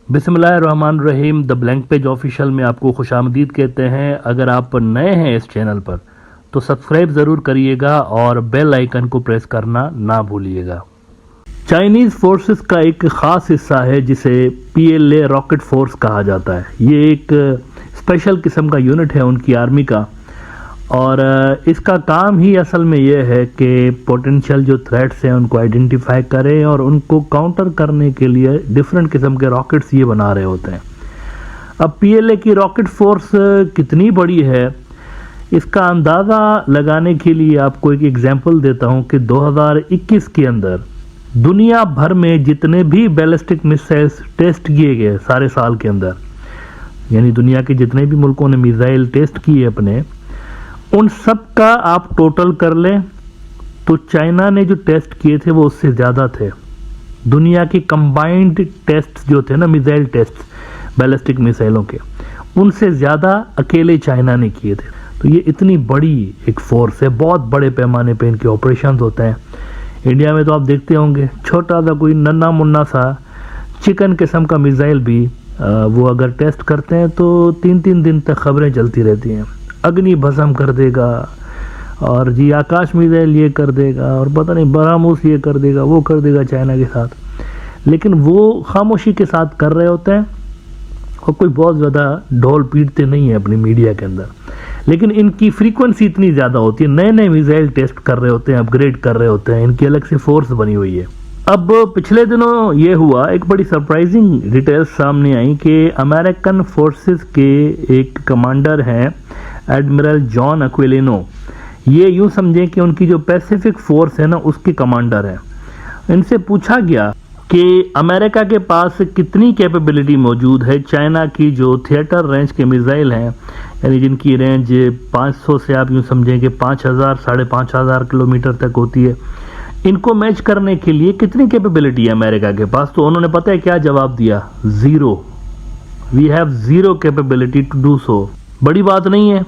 बिस्मिल्लाहिर्रहमानिर्रहीम। The blank page official में आपको खुशामदीद कहते हैं। अगर आप नए हैं इस चैनल पर तो सब्सक्राइब ज़रूर करिएगा और बेल आइकन को प्रेस करना ना भूलिएगा। चाइनीज़ फोर्सेस का एक ख़ास हिस्सा है जिसे PLA रॉकेट फोर्स कहा जाता है। ये एक स्पेशल किस्म का यूनिट है उनकी आर्मी का, और इसका काम ही असल में ये है कि पोटेंशियल जो थ्रेट्स हैं उनको आइडेंटिफाई करें और उनको काउंटर करने के लिए डिफरेंट किस्म के रॉकेट्स ये बना रहे होते हैं। अब PLA की रॉकेट फोर्स कितनी बड़ी है इसका अंदाज़ा लगाने के लिए आपको एक एग्जांपल देता हूँ कि 2021 के अंदर दुनिया भर में जितने भी बैलिस्टिक मिसाइल्स टेस्ट किए गए सारे साल के अंदर, यानी दुनिया के जितने भी मुल्कों ने मिसाइल टेस्ट किए अपने, उन सब का आप टोटल कर लें तो चाइना ने जो टेस्ट किए थे वो उससे ज़्यादा थे। दुनिया के कंबाइंड टेस्ट जो थे ना, मिसाइल टेस्ट बैलिस्टिक मिसाइलों के, उनसे ज़्यादा अकेले चाइना ने किए थे। तो ये इतनी बड़ी एक फोर्स है, बहुत बड़े पैमाने पे इनके ऑपरेशंस होते हैं। इंडिया में तो आप देखते होंगे छोटा सा कोई नन्ना मुन्ना सा चिकन किस्म का मिसाइल भी वो अगर टेस्ट करते हैं तो 3-3 दिन तक खबरें चलती रहती हैं। अग्नि भस्म कर देगा, और जी आकाश मिसाइल ये कर देगा, और पता नहीं ब्रह्मोस ये कर देगा, वो कर देगा चाइना के साथ। लेकिन वो खामोशी के साथ कर रहे होते हैं और कोई बहुत ज़्यादा ढोल पीटते नहीं है अपनी मीडिया के अंदर। लेकिन इनकी फ्रीक्वेंसी इतनी ज़्यादा होती है, नए नए मिसाइल टेस्ट कर रहे होते हैं, अपग्रेड कर रहे होते हैं, इनकी अलग से फोर्स बनी हुई है। अब पिछले दिनों ये हुआ, एक बड़ी सरप्राइजिंग डिटेल्स सामने आई कि अमेरिकन फोर्सेस के एक कमांडर हैं एडमिरल जॉन एक्विलिनो। ये यूं समझें कि उनकी जो पैसिफिक फोर्स है ना उसके कमांडर हैं। इनसे पूछा गया कि अमेरिका के पास कितनी कैपेबिलिटी मौजूद है चाइना की जो थिएटर रेंज के मिसाइल हैं, यानी जिनकी रेंज 500 से आप यूं समझें कि 5000 5,500 किलोमीटर तक होती है, इनको मैच करने के लिए कितनी कैपेबिलिटी है अमेरिका के पास। तो उन्होंने पता है क्या जवाब दिया? Zero. We have zero capability to do so. बड़ी बात नहीं है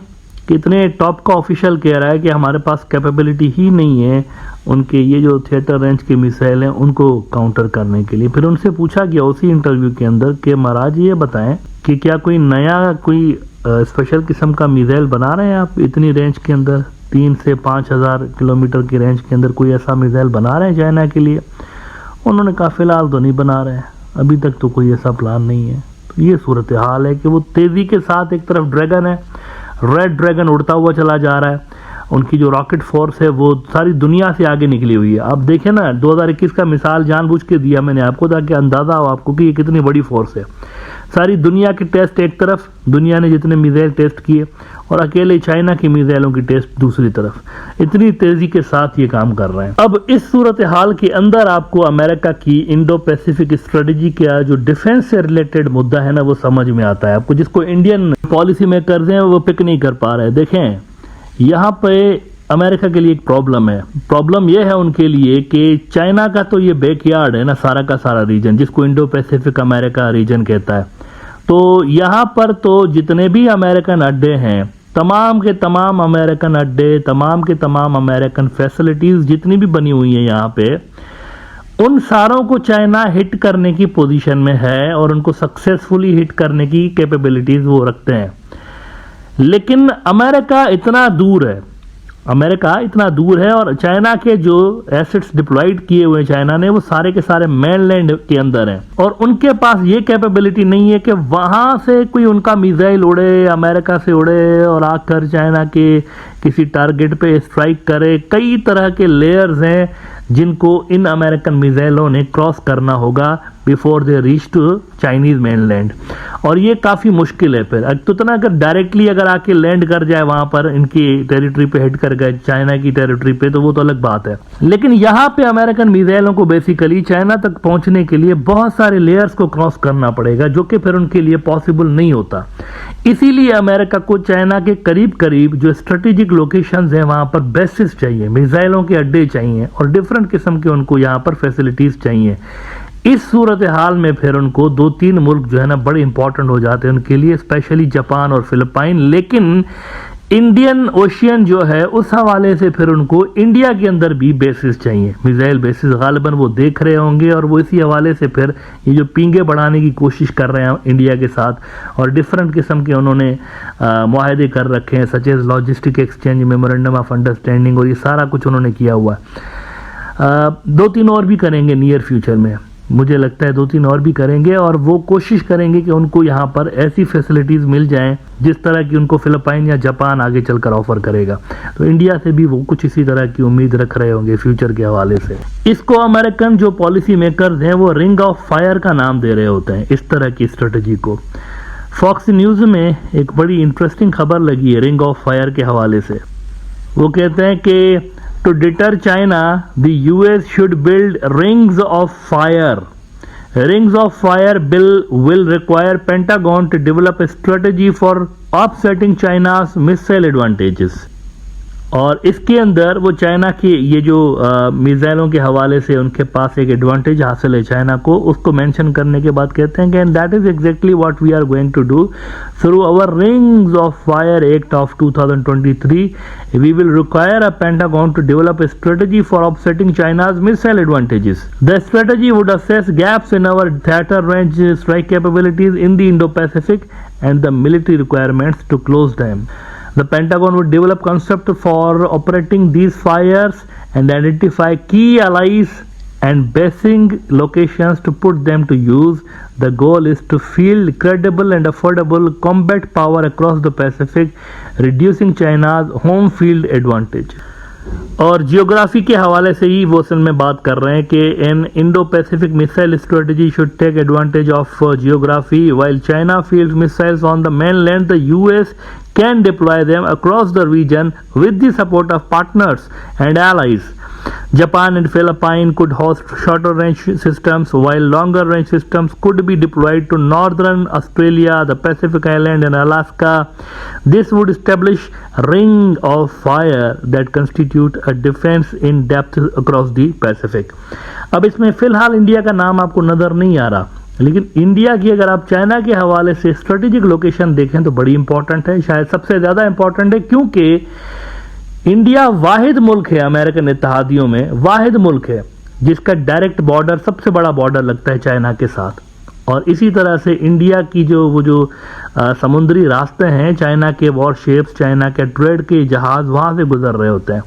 कि इतने टॉप का ऑफिशियल कह रहा है कि हमारे पास कैपेबिलिटी ही नहीं है उनके ये जो थिएटर रेंज के मिसाइल हैं उनको काउंटर करने के लिए। फिर उनसे पूछा गया उसी इंटरव्यू के अंदर कि महाराज ये बताएं कि क्या कोई नया कोई स्पेशल किस्म का मिसाइल बना रहे हैं आप इतनी रेंज के अंदर, 3 से 5,000 किलोमीटर की रेंज के अंदर कोई ऐसा मिसाइल बना रहे हैं चाइना के लिए? उन्होंने कहा फिलहाल तो नहीं बना रहे हैं, अभी तक तो कोई ऐसा प्लान नहीं है। तो ये सूरत हाल है कि वो तेज़ी के साथ एक तरफ ड्रैगन है, रेड ड्रैगन उड़ता हुआ चला जा रहा है, उनकी जो रॉकेट फोर्स है वो सारी दुनिया से आगे निकली हुई है। आप देखें ना, 2021 का मिसाल जानबूझ के दिया मैंने आपको ताकि अंदाज़ा हो आपको कि ये कितनी बड़ी फोर्स है। सारी दुनिया की टेस्ट एक तरफ, दुनिया ने जितने मिसाइल टेस्ट किए, और अकेले चाइना की मिसाइलों की टेस्ट दूसरी तरफ, इतनी तेज़ी के साथ ये काम कर रहे हैं। अब इस सूरत हाल के अंदर आपको अमेरिका की इंडो पैसिफिक स्ट्रेटजी का जो डिफेंस से रिलेटेड मुद्दा है ना वो समझ में आता है आपको, जिसको इंडियन पॉलिसी मेकर्स हैं वो पिक नहीं कर पा रहे। देखें, यहाँ पे अमेरिका के लिए एक प्रॉब्लम है। प्रॉब्लम यह है उनके लिए कि चाइना का तो ये बैकयार्ड है ना सारा का सारा रीजन, जिसको इंडो पैसिफिक अमेरिका रीजन कहता है। तो यहाँ पर तो जितने भी अमेरिकन अड्डे हैं, तमाम के तमाम अमेरिकन अड्डे, तमाम के तमाम अमेरिकन फैसिलिटीज़ जितनी भी बनी हुई हैं यहाँ पे, उन सारों को चाइना हिट करने की पोजीशन में है और उनको सक्सेसफुली हिट करने की कैपेबिलिटीज़ वो रखते हैं। लेकिन अमेरिका इतना दूर है, अमेरिका इतना दूर है, और चाइना के जो एसेट्स डिप्लॉयड किए हुए चाइना ने वो सारे के सारे मेनलैंड के अंदर हैं, और उनके पास ये कैपेबिलिटी नहीं है कि वहां से कोई उनका मिसाइल उड़े, अमेरिका से उड़े और आकर चाइना के किसी टारगेट पे स्ट्राइक करे। कई तरह के लेयर्स हैं जिनको इन अमेरिकन मिसाइलों ने क्रॉस करना होगा before they reach to Chinese mainland, और ये काफ़ी मुश्किल है। फिर तो इतना अगर डायरेक्टली अगर आके लैंड कर जाए वहाँ पर इनकी टेरिटरी पे हिट कर गए चाइना की टेरिटरी पे तो वो तो अलग बात है। लेकिन यहाँ पे अमेरिकन मिसाइलों को बेसिकली चाइना तक पहुँचने के लिए बहुत सारे लेयर्स को क्रॉस करना पड़ेगा, जो कि फिर उनके लिए पॉसिबल नहीं होता। इसीलिए अमेरिका को चाइना के करीब करीब जो स्ट्रेटेजिक लोकेशंस हैं वहाँ पर बेसिस चाहिए, मिसाइलों के अड्डे चाहिए, और डिफरेंट किस्म के उनको यहाँ पर फैसिलिटीज़ चाहिए। इस सूरत हाल में फिर उनको 2-3 मुल्क जो है ना बड़े इंपॉर्टेंट हो जाते हैं उनके लिए, स्पेशली जापान और फिलिपाइन। लेकिन इंडियन ओशियन जो है उस हवाले से फिर उनको इंडिया के अंदर भी बेसिस चाहिए, मिसाइल बेसिस गालिबन वो देख रहे होंगे और वो इसी हवाले से फिर ये जो पिंगे बढ़ाने की कोशिश कर रहे हैं इंडिया के साथ और डिफरेंट किस्म के उन्होंने मुआहदे कर रखे हैं, such as logistic exchange, memorandum of understanding, और ये सारा कुछ उन्होंने किया हुआ है। 2-3 और भी करेंगे नियर फ्यूचर में, मुझे लगता है 2-3 और भी करेंगे और वो कोशिश करेंगे कि उनको यहाँ पर ऐसी फैसिलिटीज़ मिल जाएं जिस तरह की उनको फिलिपाइन या जापान आगे चलकर ऑफर करेगा। तो इंडिया से भी वो कुछ इसी तरह की उम्मीद रख रहे होंगे फ्यूचर के हवाले से। इसको अमेरिकन जो पॉलिसी मेकर्स हैं वो रिंग ऑफ फायर का नाम दे रहे होते हैं इस तरह की स्ट्रेटजी को। फॉक्स न्यूज़ में एक बड़ी इंटरेस्टिंग खबर लगी है रिंग ऑफ फायर के हवाले से। वो कहते हैं कि to deter China, the US should build rings of fire. Rings of fire bill will require Pentagon to develop a strategy for offsetting China's missile advantages. और इसके अंदर वो चाइना की ये जो मिसाइलों के हवाले से उनके पास एक एडवांटेज हासिल है चाइना को, उसको मेंशन करने के बाद कहते हैं कि and that is exactly what we are going to do through our rings of fire act of 2023 we will require a Pentagon to develop a strategy for offsetting China's missile advantages. The strategy would assess gaps in our theater range strike capabilities in the Indo-Pacific and the military requirements to close them. The Pentagon would develop concept for operating these fires and identify key allies and basing locations to put them to use. The goal is to field credible and affordable combat power across the Pacific, reducing China's home field advantage. और geography के हवाले से ही वो असल में बात कर रहे हैं कि in Indo Pacific missile strategy should take advantage of geography while China fields missiles on the mainland the US can deploy them across the region with the support of partners and allies. Japan and Philippines could host shorter range systems while longer range systems could be deployed to northern Australia, the Pacific Island and Alaska. This would establish a ring of fire that constitute a defense in depth across the Pacific. अब इसमें फिलहाल India का नाम आपको नजर नहीं आ रहा, लेकिन इंडिया की अगर आप चाइना के हवाले से स्ट्रेटेजिक लोकेशन देखें तो बड़ी इंपॉर्टेंट है, शायद सबसे ज़्यादा इंपॉर्टेंट है, क्योंकि इंडिया वाहिद मुल्क है अमेरिकन इत्तेहादियों में, वाहिद मुल्क है जिसका डायरेक्ट बॉर्डर, सबसे बड़ा बॉर्डर लगता है चाइना के साथ। और इसी तरह से इंडिया की जो समुद्री रास्ते हैं, चाइना के वॉरशिप्स, चाइना के ट्रेड के जहाज़ वहाँ से गुजर रहे होते हैं।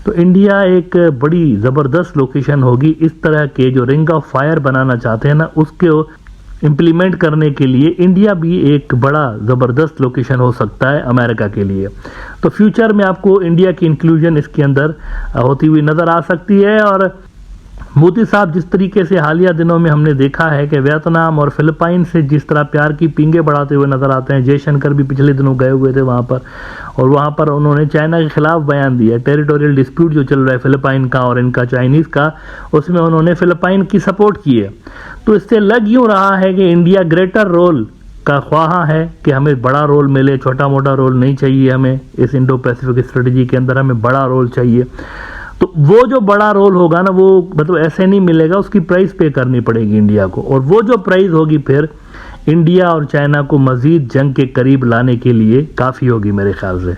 तो इंडिया एक बड़ी ज़बरदस्त लोकेशन होगी इस तरह के जो रिंग ऑफ फायर बनाना चाहते हैं ना, उसको इम्प्लीमेंट करने के लिए इंडिया भी एक बड़ा ज़बरदस्त लोकेशन हो सकता है अमेरिका के लिए। तो फ्यूचर में आपको इंडिया की इंक्लूजन इसके अंदर होती हुई नज़र आ सकती है। और मोदी साहब जिस तरीके से हालिया दिनों में हमने देखा है कि वियतनाम और फिलिपाइन से जिस तरह प्यार की पिंगे बढ़ाते हुए नजर आते हैं, जयशंकर भी पिछले दिनों गए हुए थे वहाँ पर और वहाँ पर उन्होंने चाइना के खिलाफ बयान दिया। टेरिटोरियल डिस्प्यूट जो चल रहा है फिलिपाइन का और इनका चाइनीज़ का, उसमें उन्होंने फिलिपाइन की सपोर्ट की है। तो इससे लग यूँ रहा है कि इंडिया ग्रेटर रोल का ख्वाहा है कि हमें बड़ा रोल मिले, छोटा मोटा रोल नहीं चाहिए हमें इस इंडो पैसिफिक स्ट्रेटजी के अंदर, हमें बड़ा रोल चाहिए। तो वो जो बड़ा रोल होगा ना, वो मतलब ऐसे नहीं मिलेगा, उसकी प्राइस पे करनी पड़ेगी इंडिया को, और वो जो प्राइस होगी फिर इंडिया और चाइना को मजीद जंग के करीब लाने के लिए काफ़ी होगी मेरे ख्याल से।